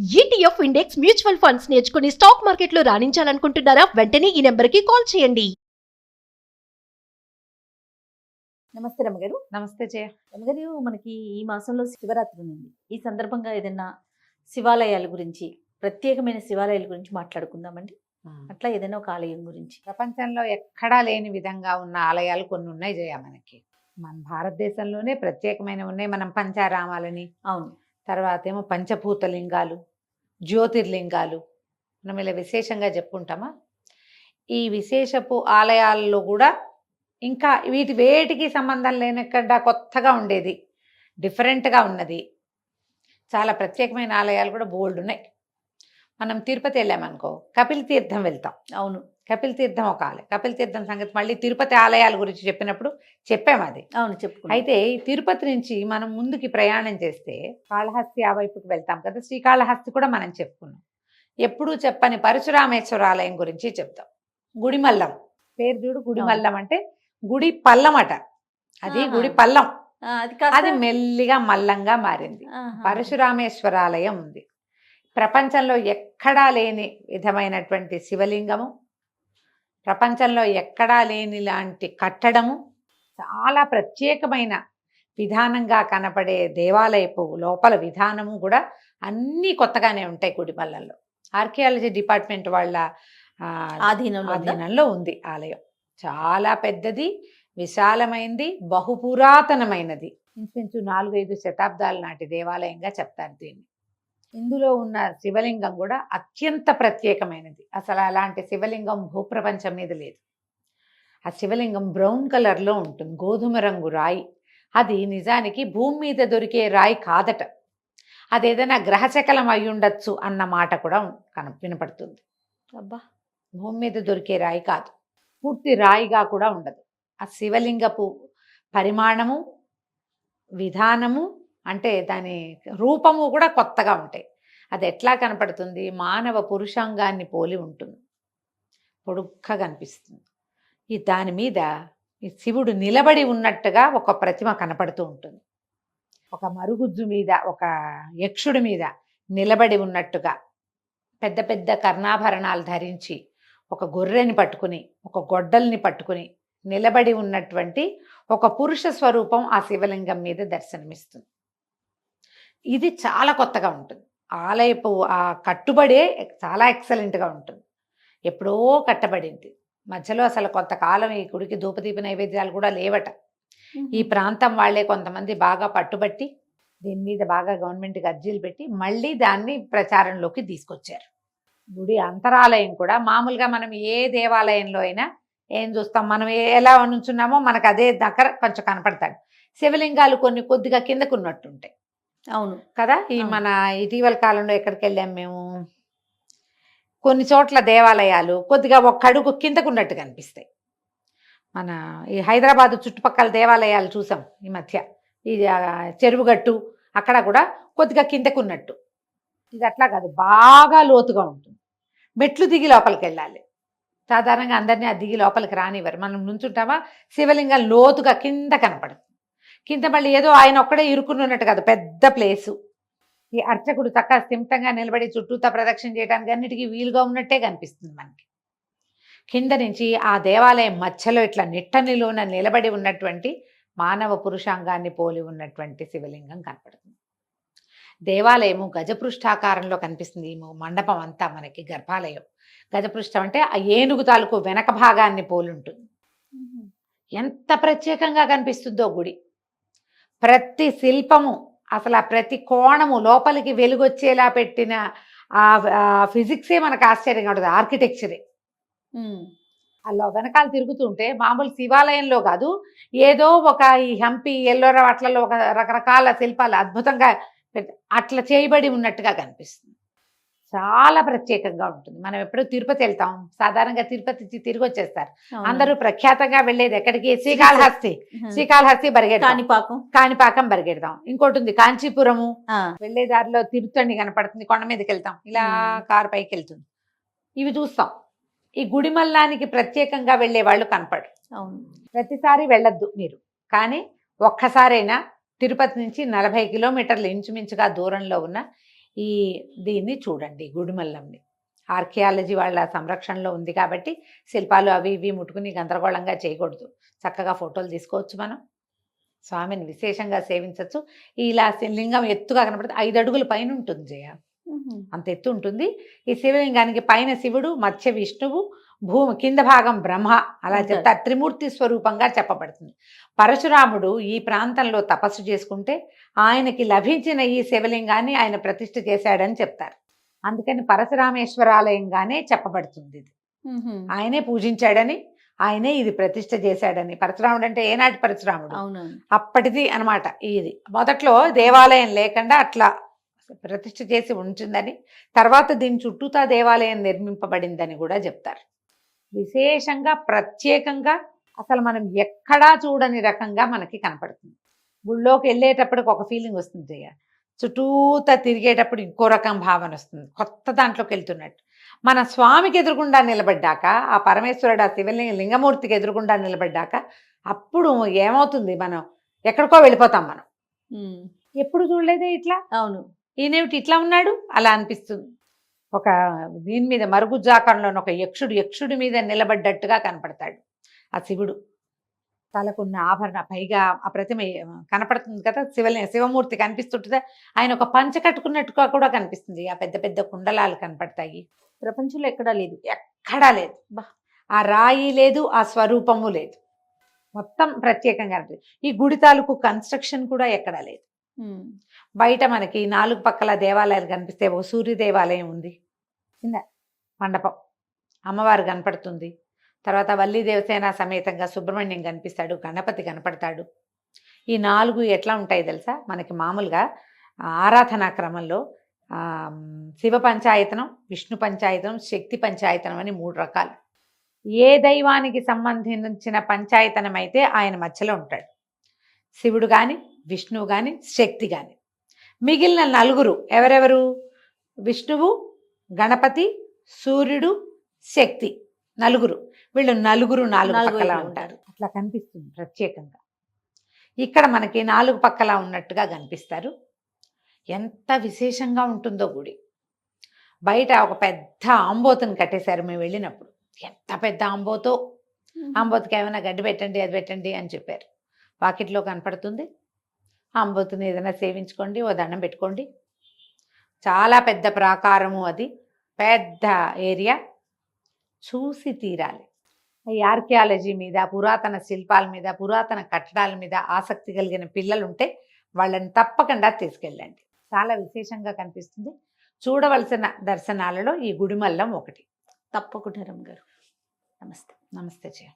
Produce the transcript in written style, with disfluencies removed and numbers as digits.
ETF index mutual funds నేర్చుకుని stock మార్కెట్లో రాణించాలనుకుంటున్నారా? వెంటనే ఈ నెంబర్కి కాల్ చేయండి. నమస్తే రమ్మగారు. నమస్తే జయ. రమ్మగారు, మనకి ఈ మాసంలో శివరాత్రి ఉంది. ఈ సందర్భంగా ఏదైనా శివాలయాల గురించి, ప్రత్యేకమైన శివాలయాల గురించి మాట్లాడుకుందామండి. అట్లా ఏదైనా ఒక ఆలయం గురించి. ప్రపంచంలో ఎక్కడా లేని విధంగా ఉన్న ఆలయాలు కొన్ని ఉన్నాయి జయ. మనకి మన భారతదేశంలోనే ప్రత్యేకమైన ఉన్నాయి. మనం పంచారామాలని, అవును, తర్వాత ఏమో పంచభూతలింగాలు, జ్యోతిర్లింగాలు, మనం ఇలా విశేషంగా చెప్పుకుంటామా. ఈ విశేషపు ఆలయాల్లో కూడా ఇంకా వేటికి సంబంధం లేనకుండా కొత్తగా ఉండేది, డిఫరెంట్గా ఉన్నది, చాలా ప్రత్యేకమైన ఆలయాలు కూడా బోల్డ్ ఉన్నాయి. మనం తిరుపతి వెళ్ళామనుకో, కపిల్ తీర్థం వెళ్తాం. అవును, కపిల్ తీర్థం ఒక ఆలయం. కపిల్ తీర్థం సంగతి మళ్ళీ తిరుపతి ఆలయాల గురించి చెప్పినప్పుడు చెప్పాము అది. అవును, చెప్పుకున్నాం. అయితే ఈ తిరుపతి నుంచి మనం ముందుకి ప్రయాణం చేస్తే కాళహస్తి ఆ వైపుకి వెళ్తాం కదా. శ్రీకాళహస్తి కూడా మనం చెప్పుకున్నాం. ఎప్పుడూ చెప్పని పరశురామేశ్వర ఆలయం గురించి చెప్తాం. గుడిమల్లం పేరు చూడు. గుడిమల్లం అంటే గుడి పల్లం అట. అది ఆహా. గుడి పల్లం, అది కాస్త అది మెల్లిగా మల్లంగా మారింది. ఆహా. పరశురామేశ్వర ఆలయం ఉంది. ప్రపంచంలో ఎక్కడా లేని విధమైనటువంటి శివలింగము, ప్రపంచంలో ఎక్కడా లేని లాంటి కట్టడము, చాలా ప్రత్యేకమైన విధానంగా కనపడే దేవాలయపు లోపల విధానము కూడా అన్నీ కొత్తగానే ఉంటాయి. గుడిమల్లంలో ఆర్కియాలజీ డిపార్ట్మెంట్ వాళ్ళ ఆధీనంలో ఉంది ఆలయం. చాలా పెద్దది, విశాలమైంది, బహుపురాతనమైనది. ఇంచుమించు 4-5 శతాబ్దాల నాటి దేవాలయంగా చెప్తారు దీన్ని. ఇందులో ఉన్న శివలింగం కూడా అత్యంత ప్రత్యేకమైనది. అసలు అలాంటి శివలింగం భూప్రపంచం మీద లేదు. ఆ శివలింగం బ్రౌన్ కలర్లో ఉంటుంది, గోధుమ రంగు రాయి. అది నిజానికి భూమి మీద దొరికే రాయి కాదట. అదేదైనా గ్రహశకలం అయి ఉండొచ్చు అన్న మాట కూడా వినపడుతుంది. అబ్బా, భూమి మీద దొరికే రాయి కాదు, పూర్తి రాయిగా కూడా ఉండదు. ఆ శివలింగపు పరిమాణము, విధానము, అంటే దాని రూపము కూడా కొత్తగా ఉంటాయి. అది ఎట్లా కనపడుతుంది? మానవ పురుషాంగాన్ని పోలి ఉంటుంది, పొడుగ్గా కనిపిస్తుంది. ఈ దాని మీద ఈ శివుడు నిలబడి ఉన్నట్టుగా ఒక ప్రతిమ కనపడుతూ ఉంటుంది. ఒక మరుగుజ్జు మీద, ఒక యక్షుడి మీద నిలబడి ఉన్నట్టుగా, పెద్ద పెద్ద కర్ణాభరణాలు ధరించి, ఒక గొర్రెని పట్టుకుని, ఒక గొడ్డల్ని పట్టుకుని నిలబడి ఉన్నటువంటి ఒక పురుష స్వరూపం ఆ శివలింగం మీద దర్శనమిస్తుంది. ఇది చాలా కొత్తగా ఉంటుంది. ఆలయపు ఆ కట్టుబడే చాలా ఎక్సలెంట్గా ఉంటుంది. ఎప్పుడో కట్టబడింది. మధ్యలో అసలు కొంతకాలం ఈ గుడికి ధూపదీప నైవేద్యాలు కూడా లేవట. ఈ ప్రాంతం వాళ్ళే కొంతమంది బాగా పట్టుబట్టి దీని మీద బాగా గవర్నమెంట్కి అర్జీలు పెట్టి మళ్ళీ దాన్ని ప్రచారంలోకి తీసుకొచ్చారు. గుడి అంతరాలయం కూడా మామూలుగా మనం ఏ దేవాలయంలో అయినా ఏం చూస్తాం, మనం ఎలా నుంచున్నామో మనకు అదే దగ్గర కొంచెం కనపడతాడు. శివలింగాలు కొన్ని కొద్దిగా కిందకు ఉన్నట్టుంటాయి. అవును కదా. మన ఇటీవల కాలంలో ఎక్కడికి వెళ్ళాం మేము, కొన్ని చోట్ల దేవాలయాలు కొద్దిగా ఒక అడుగు కిందకు ఉన్నట్టు కనిపిస్తాయి. మన ఈ హైదరాబాదు చుట్టుపక్కల దేవాలయాలు చూసాం ఈ మధ్య. ఈ చెరువుగట్టు అక్కడ కూడా కొద్దిగా కిందకు ఉన్నట్టు. ఇది అట్లా కాదు, బాగా లోతుగా ఉంటుంది. మెట్లు దిగి లోపలికి వెళ్ళాలి. సాధారణంగా అందరినీ ఆ దిగి లోపలికి రానివ్వరు. మనం నుంచుంటామా, శివలింగం లోతుగా కింద కనపడుతుంది. కింద మళ్ళీ ఏదో ఆయన ఒక్కడే ఇరుక్కుని ఉన్నట్టు కాదు, పెద్ద ప్లేసు. ఈ అర్చకుడు చక్కగా స్థిమితంగా నిలబడి చుట్టూతా ప్రదక్షిణ చేయడానికి అన్నిటికీ వీలుగా ఉన్నట్టే కనిపిస్తుంది మనకి. కింద నుంచి ఆ దేవాలయం మధ్యలో ఇట్లా నిట్టనిలోన నిలబడి ఉన్నటువంటి మానవ పురుషాంగాన్ని పోలి ఉన్నటువంటి శివలింగం కనపడుతుంది. దేవాలయము గజపృష్ఠాకారంలో కనిపిస్తుంది. ఈ మండపం అంతా మనకి గర్భాలయం. గజపృష్ఠం అంటే ఆ ఏనుగు తాలూకు వెనక భాగాన్ని పోలి ఉంటుంది. ఎంత ప్రత్యేకంగా కనిపిస్తుందో గుడి. ప్రతి శిల్పము, అసలు ఆ ప్రతి కోణము, లోపలికి వెలుగొచ్చేలా పెట్టిన ఆ ఫిజిక్సే మనకు ఆశ్చర్యంగా ఉంటుంది, ఆర్కిటెక్చరే. అలా వెనకాల తిరుగుతుంటే మామూలు శివాలయంలో కాదు, ఏదో ఒక ఈ హంపి, ఎల్లోరా అట్లలో ఒక రకరకాల శిల్పాలు అద్భుతంగా అట్లా చేయబడి ఉన్నట్టుగా కనిపిస్తుంది. చాలా ప్రత్యేకంగా ఉంటుంది. మనం ఎప్పుడూ తిరుపతి వెళ్తాం, సాధారణంగా తిరుపతి తిరిగి వచ్చేస్తారు అందరూ. ప్రఖ్యాతంగా వెళ్ళేది ఎక్కడికి? శ్రీకాళహస్తి. శ్రీకాళహస్తి బరిగెడతాం, కాణిపాకం బరిగెడతాం. ఇంకోటి ఉంది కాంచీపురము. వెళ్ళే దారిలో తిరుత్తణి కనపడుతుంది, కొండ మీదకి వెళ్తాం, ఇలా కారు పైకి వెళ్తుంది. ఇవి చూస్తాం. ఈ గుడిమల్లానికి ప్రత్యేకంగా వెళ్ళే వాళ్ళు కనపడరు. ప్రతిసారి వెళ్ళొద్దు మీరు, కానీ ఒక్కసారైనా తిరుపతి నుంచి 40 కిలోమీటర్లు ఇంచుమించుగా దూరంలో ఉన్న దీన్ని చూడండి, గుడిమల్లంని. ఆర్కియాలజీ వాళ్ళ సంరక్షణలో ఉంది కాబట్టి శిల్పాలు అవి ఇవి ముట్టుకుని గందరగోళంగా చేయకూడదు. చక్కగా ఫోటోలు తీసుకోవచ్చు మనం. స్వామిని విశేషంగా సేవించవచ్చు. ఇలా లింగం ఎత్తుగా కనపడితే 5 అడుగుల పైన ఉంటుంది జయ, అంత ఎత్తు ఉంటుంది. ఈ శివలింగానికి పైన శివుడు, మధ్య విష్ణువు, భూమి కింద భాగం బ్రహ్మ, అలా చెప్తారు. త్రిమూర్తి స్వరూపంగా చెప్పబడుతుంది. పరశురాముడు ఈ ప్రాంతంలో తపస్సు చేసుకుంటే ఆయనకి లభించిన ఈ శివలింగాన్ని ఆయన ప్రతిష్ఠ చేశాడని చెప్తారు. అందుకని పరశురామేశ్వరాలయంగానే చెప్పబడుతుంది ఇది. ఆయనే పూజించాడని, ఆయనే ఇది ప్రతిష్ఠ చేశాడని. పరశురాముడు అంటే ఏనాటి పరశురాముడు? అప్పటిది అనమాట. ఇది మొదట్లో దేవాలయం లేకుండా అట్లా ప్రతిష్ఠ చేసి ఉంటుందని, తర్వాత దీని చుట్టూతా దేవాలయం నిర్మింపబడిందని కూడా చెప్తారు. విశేషంగా ప్రత్యేకంగా అసలు మనం ఎక్కడా చూడని రకంగా మనకి కనపడుతుంది. గుళ్ళోకి వెళ్ళేటప్పటికి ఒక ఫీలింగ్ వస్తుంది జయ, చుట్టూతా తిరిగేటప్పుడు ఇంకో రకం భావన వస్తుంది, కొత్త దాంట్లోకి వెళ్తున్నట్టు. మన స్వామికి ఎదురుగుండా నిలబడ్డాక, ఆ పరమేశ్వరుడు ఆ లింగమూర్తికి ఎదురుగుండా నిలబడ్డాక అప్పుడు ఏమవుతుంది, మనం ఎక్కడికో వెళ్ళిపోతాం. మనం ఎప్పుడు చూడలేదే ఇట్లా. అవును, ఈయనేమిటి ఇట్లా ఉన్నాడు అలా అనిపిస్తుంది. ఒక దీని మీద మరుగుజ్జాకారంలో ఒక యక్షుడి మీద నిలబడ్డట్టుగా కనపడతాడు ఆ శివుడు. తలకున్న ఆభరణ, పైగా ఆ ప్రతిమ కనపడుతుంది కదా, శివమూర్తి కనిపిస్తుంటుందా, ఆయన ఒక పంచ కట్టుకున్నట్టుగా కూడా కనిపిస్తుంది. ఆ పెద్ద పెద్ద కుండలాలు కనపడతాయి. ప్రపంచంలో ఎక్కడా లేదు, ఎక్కడా లేదు. ఆ రాయి లేదు, ఆ స్వరూపము లేదు, మొత్తం ప్రత్యేకంగా ఉంటుంది. ఈ గుడి తాలూకు కన్స్ట్రక్షన్ కూడా ఎక్కడా లేదు. బయట మనకి 4 పక్కల దేవాలయాలు కనిపిస్తే, ఓ సూర్య దేవాలయం ఉంది, కింద మండపం, అమ్మవారు కనపడుతుంది. తర్వాత వల్లి దేవసేన సమేతంగా సుబ్రహ్మణ్యం కనిపిస్తాడు, గణపతి కనపడతాడు. ఈ 4 ఎట్లా ఉంటాయి తెలుసా, మనకి మామూలుగా ఆరాధనా క్రమంలో శివ పంచాయతనం, విష్ణు పంచాయతనం, శక్తి పంచాయతనం అని 3 రకాలు. ఏ దైవానికి సంబంధించిన పంచాయతనం అయితే ఆయన మధ్యలో ఉంటాడు, శివుడు కానీ, విష్ణువు కానీ, శక్తి కానీ. మిగిలిన 4 ఎవరెవరు? విష్ణువు, గణపతి, సూర్యుడు, శక్తి, 4. వీళ్ళు 4 పక్కలా ఉంటారు. అట్లా కనిపిస్తుంది ప్రత్యేకంగా. ఇక్కడ మనకి 4 పక్కలా ఉన్నట్టుగా కనిపిస్తారు. ఎంత విశేషంగా ఉంటుందో గుడి. బయట ఒక పెద్ద ఆంబోతుని కట్టేశారు మేము వెళ్ళినప్పుడు. ఎంత పెద్ద ఆంబోతో, ఆంబోతుకి ఏమైనా గడ్డి పెట్టండి, అది పెట్టండి అని చెప్పారు. వాకిట్లో కనపడుతుంది. ఆంబోతుని ఏదైనా సేవించుకోండి, ఓ దండం పెట్టుకోండి. చాలా పెద్ద ప్రాకారము, అది పెద్ద ఏరియా, చూసి తీరాలి. ఈ ఆర్కియాలజీ మీద, పురాతన శిల్పాల మీద, పురాతన కట్టడాల మీద ఆసక్తి కలిగిన పిల్లలు ఉంటే వాళ్ళని తప్పకుండా తీసుకెళ్ళండి. చాలా విశేషంగా కనిపిస్తుంది. చూడవలసిన దర్శనాలలో ఈ గుడిమల్లం ఒకటి. తప్పకుండా రమ్మ గారు. నమస్తే. నమస్తే జయ.